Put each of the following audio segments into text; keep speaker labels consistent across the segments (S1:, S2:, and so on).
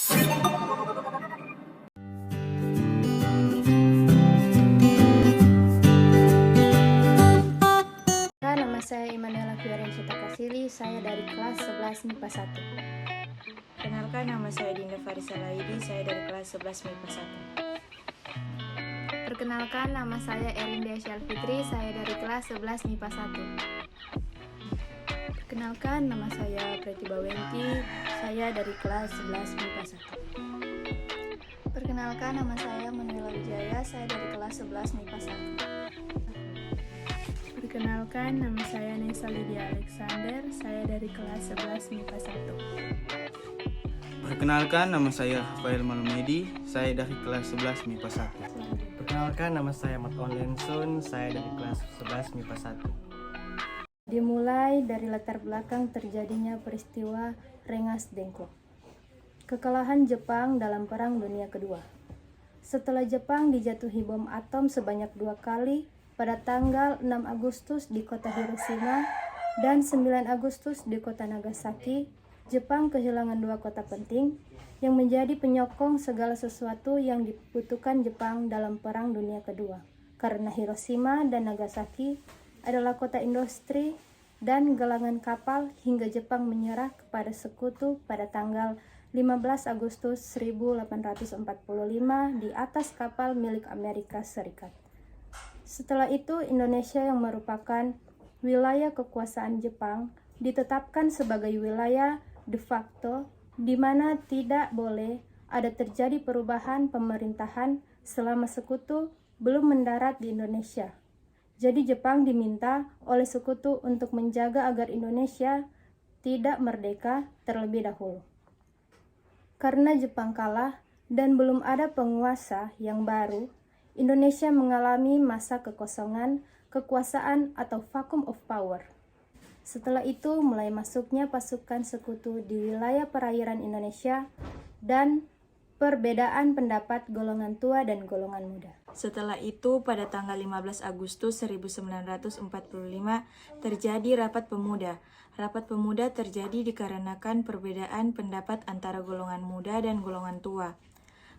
S1: Nama saya Imanuela Fiorencita Kasili, saya dari kelas 11 MIPA 1.
S2: Kenalkan, nama saya Dinda Farisa Laidi, saya dari kelas 11 MIPA 1.
S3: Perkenalkan, nama saya Erindia Syalfitri, saya dari kelas 11 MIPA 1.
S4: Perkenalkan, nama saya Preti Bawenti, saya dari kelas 11 MIPA 1.
S5: Perkenalkan, nama saya Manuela Wijaya, saya dari kelas 11 MIPA 1.
S6: Perkenalkan, nama saya Nesa Lydia Alexander, saya dari kelas 11 MIPA 1.
S7: Perkenalkan, nama saya Rafael Malumedi, saya dari kelas 11 MIPA 1.
S8: Perkenalkan, nama saya Maton Lensun, saya dari kelas 11 MIPA 1.
S1: Dimulai dari latar belakang terjadinya peristiwa Rengas Dengklok, kekalahan Jepang dalam Perang Dunia Kedua. Setelah Jepang dijatuhi bom atom sebanyak 2 kali pada tanggal 6 Agustus di kota Hiroshima dan 9 Agustus di kota Nagasaki, Jepang kehilangan 2 kota penting yang menjadi penyokong segala sesuatu yang dibutuhkan Jepang dalam Perang Dunia Kedua. Karena Hiroshima dan Nagasaki adalah kota industri dan galangan kapal hingga Jepang menyerah kepada sekutu pada tanggal 15 Agustus 1845 di atas kapal milik Amerika Serikat. Setelah itu, Indonesia yang merupakan wilayah kekuasaan Jepang ditetapkan sebagai wilayah de facto di mana tidak boleh ada terjadi perubahan pemerintahan selama sekutu belum mendarat di Indonesia. Jadi Jepang diminta oleh sekutu untuk menjaga agar Indonesia tidak merdeka terlebih dahulu. Karena Jepang kalah dan belum ada penguasa yang baru, Indonesia mengalami masa kekosongan kekuasaan atau vacuum of power. Setelah itu mulai masuknya pasukan sekutu di wilayah perairan Indonesia dan perbedaan pendapat golongan tua dan golongan muda.
S2: Setelah itu, pada tanggal 15 Agustus 1945 terjadi Rapat Pemuda. Rapat Pemuda terjadi dikarenakan perbedaan pendapat antara golongan muda dan golongan tua.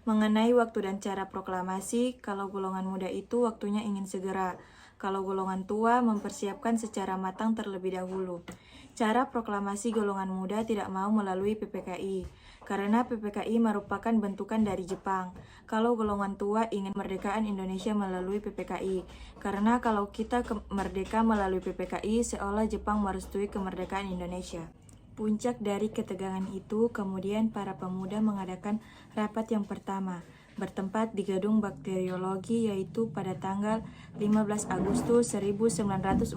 S2: Mengenai waktu dan cara proklamasi, kalau golongan muda itu waktunya ingin segera, kalau golongan tua mempersiapkan secara matang terlebih dahulu. Cara proklamasi golongan muda tidak mau melalui PPKI, karena PPKI merupakan bentukan dari Jepang. Kalau golongan tua ingin kemerdekaan Indonesia melalui PPKI, karena kalau kita merdeka melalui PPKI, seolah Jepang merestui kemerdekaan Indonesia. Puncak dari ketegangan itu, kemudian para pemuda mengadakan rapat yang pertama, bertempat di Gedung Bakteriologi, yaitu pada tanggal 15 Agustus 1945,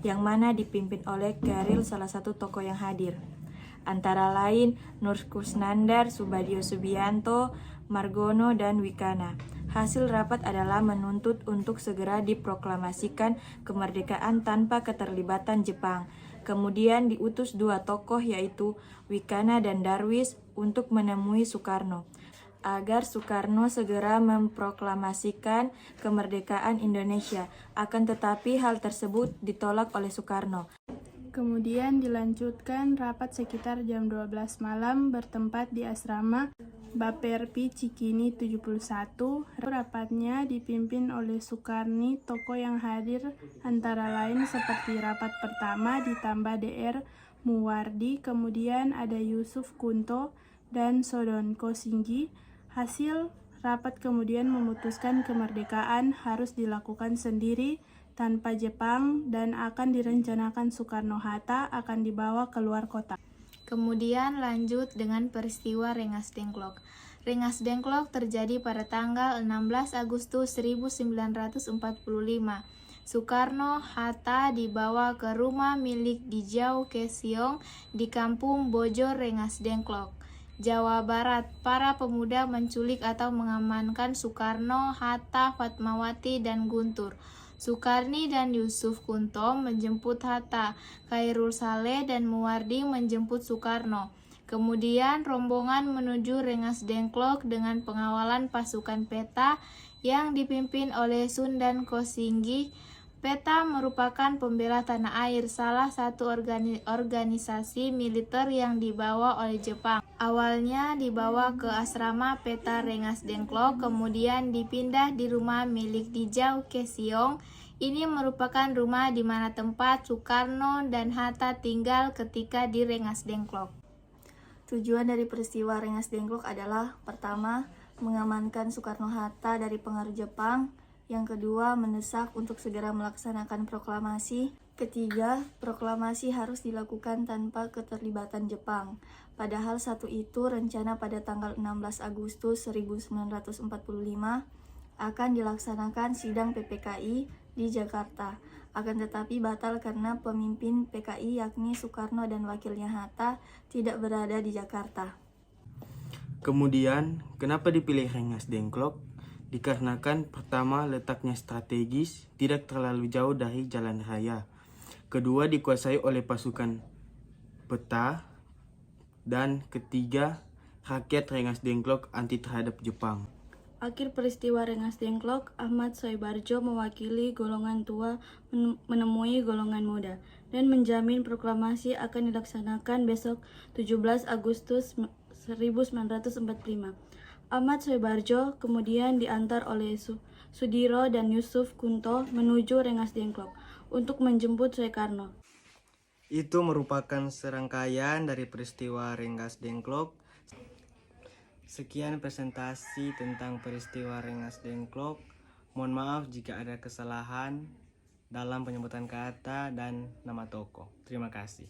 S2: yang mana dipimpin oleh Garil, salah satu tokoh yang hadir. Antara lain Nur Kusnandar, Subadio Subianto, Margono, dan Wikana. Hasil rapat adalah menuntut untuk segera diproklamasikan kemerdekaan tanpa keterlibatan Jepang. Kemudian diutus 2 tokoh yaitu Wikana dan Darwis untuk menemui Soekarno agar Soekarno segera memproklamasikan kemerdekaan Indonesia. Akan tetapi hal tersebut ditolak oleh Soekarno.
S6: Kemudian dilanjutkan rapat sekitar jam 12 malam bertempat di asrama Baperpi Cikini 71. Rapatnya dipimpin oleh Soekarni. Tokoh yang hadir antara lain seperti rapat pertama ditambah DR Muwardi, kemudian ada Yusuf Kunto dan Sodonko Singgi. Hasil rapat kemudian memutuskan kemerdekaan harus dilakukan sendiri tanpa Jepang dan akan direncanakan Soekarno-Hatta akan dibawa keluar kota.
S3: Kemudian lanjut dengan peristiwa Rengas Dengklok. Rengas Dengklok terjadi pada tanggal 16 Agustus 1945. Soekarno-Hatta dibawa ke rumah milik Dijau Kesyong di kampung Bojo Rengas Dengklok, Jawa Barat. Para pemuda menculik atau mengamankan Soekarno, Hatta, Fatmawati, dan Guntur. Soekarni dan Yusuf Kunto menjemput Hatta, Khairul Saleh dan Muwardi menjemput Soekarno. Kemudian rombongan menuju Rengas Dengklok dengan pengawalan pasukan PETA yang dipimpin oleh Sundan Kosinggi. PETA merupakan pembela tanah air, salah satu organisasi militer yang dibawa oleh Jepang. Awalnya dibawa ke asrama Peta Rengas Dengklok, kemudian dipindah di rumah milik Dijau Kesiong. Ini merupakan rumah di mana tempat Soekarno dan Hatta tinggal ketika di Rengas Dengklok.
S5: Tujuan dari peristiwa Rengas Dengklok adalah pertama, mengamankan Soekarno-Hatta dari pengaruh Jepang. Yang kedua, mendesak untuk segera melaksanakan proklamasi. Ketiga, proklamasi harus dilakukan tanpa keterlibatan Jepang. Padahal satu itu rencana pada tanggal 16 Agustus 1945 akan dilaksanakan sidang PPKI di Jakarta. Akan tetapi batal karena pemimpin PKI yakni Soekarno dan wakilnya Hatta tidak berada di Jakarta.
S7: Kemudian, kenapa dipilih Rengas Dengklok? Dikarenakan pertama, letaknya strategis, tidak terlalu jauh dari jalan raya. Kedua, dikuasai oleh pasukan peta. Dan ketiga, rakyat Rengas Dengklok anti terhadap Jepang.
S4: Akhir peristiwa Rengas Dengklok, Ahmad Soebarjo mewakili golongan tua menemui golongan muda dan menjamin proklamasi akan dilaksanakan besok 17 Agustus 1945. Ahmad Soebarjo kemudian diantar oleh Sudiro dan Yusuf Kunto menuju Rengas Dengklok untuk menjemput Soekarno.
S8: Itu merupakan serangkaian dari peristiwa Rengas Dengklok. Sekian presentasi tentang peristiwa Rengas Dengklok. Mohon maaf jika ada kesalahan dalam penyebutan kata dan nama tokoh. Terima kasih.